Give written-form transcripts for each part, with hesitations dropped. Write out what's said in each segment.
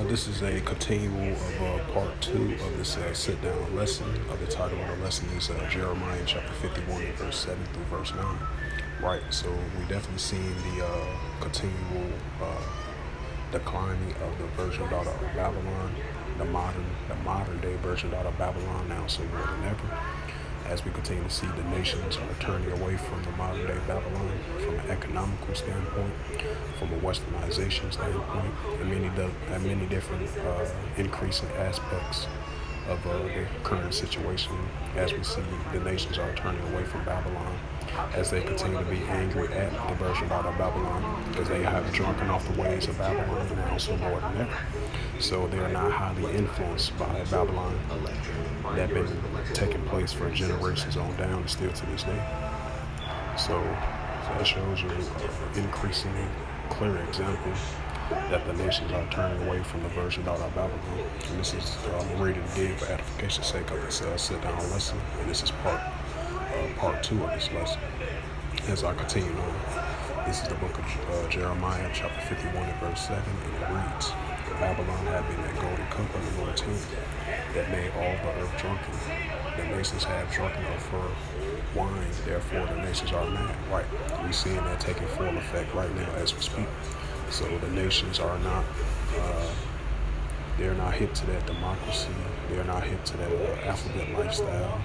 This is a continual of part two of this sit-down lesson. The title of the lesson is Jeremiah chapter 51, verse 7 through verse 9. Right, so we definitely seen the continual declining of the Persian daughter of Babylon, the modern day Persian daughter of Babylon, now so more than ever. As we continue to see the nations are turning away from the modern day Babylon from an economical standpoint, from a westernization standpoint, and many different increasing aspects of the current situation, as we see the nations are turning away from Babylon, as they continue to be angry at the Persian daughter of Babylon, because they have drunken off the ways of Babylon and also more than ever. So they are not highly influenced by Babylon that been taking place for generations on down and still to this day. So that shows you an increasingly clear example that the nations are turning away from the Persian daughter of Babylon. And this is reading again for edification's sake of this sit-down lesson. And this is part two of this lesson. As I continue on, this is the book of Jeremiah, chapter 51 and verse 7, and it reads, Babylon had been that golden cup of the Lord's hand that made all the earth drunken. The nations have drunken of her wine, therefore the nations are mad. Right, we're seeing that taking full effect right now as we speak. So the nations are not, they're not hip to that democracy. They're not hip to that alphabet lifestyle.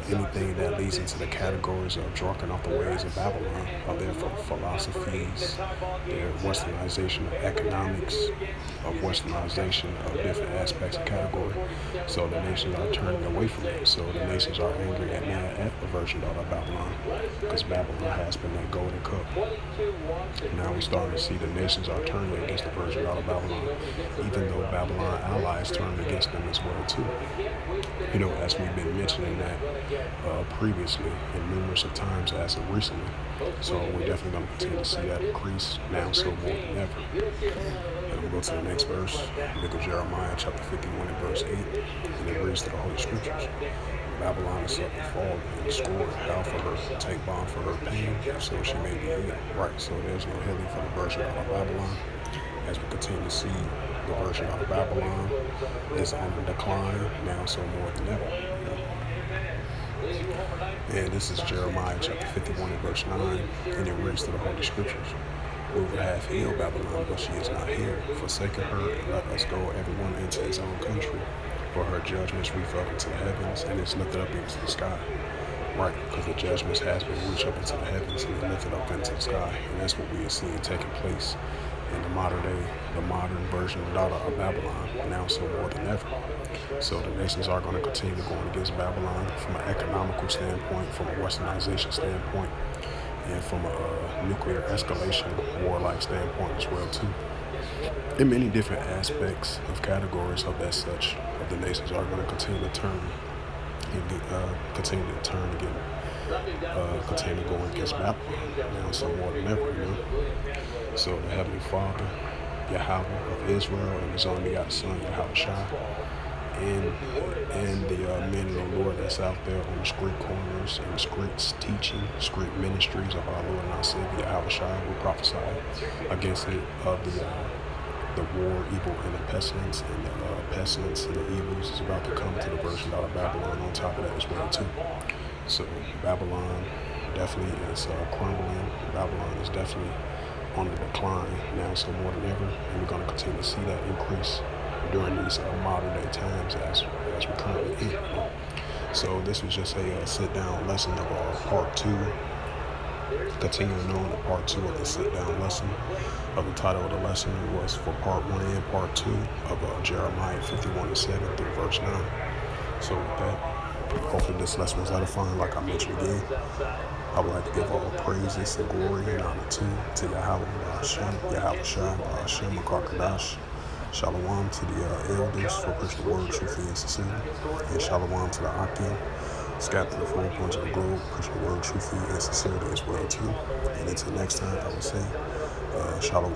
Anything that leads into the categories of drunken off the ways of Babylon are there for philosophies, their westernization of economics, of westernization of different aspects of category. So the nations are turning away from it. So the nations are angry and mad at the Persian daughter of Babylon, because Babylon has been that golden cup. Now we're starting to see the nations are turning against the Persian daughter of Babylon, even though Babylon allies turned against them as well too. You know, as we've been mentioning that previously and numerous of times as of recently. So we're definitely going to continue to see that increase now so more than ever. And we'll go to the next verse, the book of Jeremiah chapter 51 and verse 8, and it reads to the Holy Scriptures. Babylon is suddenly fallen and scored how for her, take bond for her pain, so she may be healed. Right, so there's no healing for the Persian out of Babylon. As we continue to see the Persian out of Babylon is on the decline now so more than ever. And this is Jeremiah chapter 51 and verse 9, and it reads to the Holy Scriptures. We would have healed Babylon, but she is not here. Forsaken her, and let us go everyone into his own country. For her judgments reach up into the heavens, and is lifted up into the sky. Right, because the judgments has been reached up into the heavens and lifted up into the sky. And that's what we are seeing taking place in the modern version daughter of Babylon, now so more than ever. So the nations are going to continue going against Babylon from an economical standpoint, from a westernization standpoint, and from a nuclear escalation, warlike standpoint as well too. In many different aspects of categories of that such, of the nations are going to continue to turn and continue to turn again, continue to go against Babylon now so more than ever, you know. So the Heavenly Father, Yahweh of Israel, and His only begotten Son, Yahushua, and the men of the Lord that's out there on the street corners and the streets teaching, street ministries of our Lord and our Savior, Yahushua, will prophesy against it of the war, evil, and the pestilence, and the pestilence and the evils is about to come to the Persian daughter of Babylon on top of that as well too. So Babylon definitely is crumbling. Babylon is definitely on the decline now so more than ever, and we're going to continue to see that increase during these modern day times as we currently in. So this was just a sit-down lesson of part two. Continuing on to part two of the sit-down lesson of the title of the lesson was for part one and part two of Jeremiah 51 and 7 through verse 9. So with that, hopefully this lesson was edifying. Like I mentioned again, I would like to give all praises and glory and honor to Yahweh Hashem, Yahweh Shai, Hashem, Makar Shalom to the elders for preaching the word truthfully and sincerely, and shalom to the Akim, scattered to the four points of the globe, preaching the word truthfully and sincerely as well too. And until next time, I will say, shalom.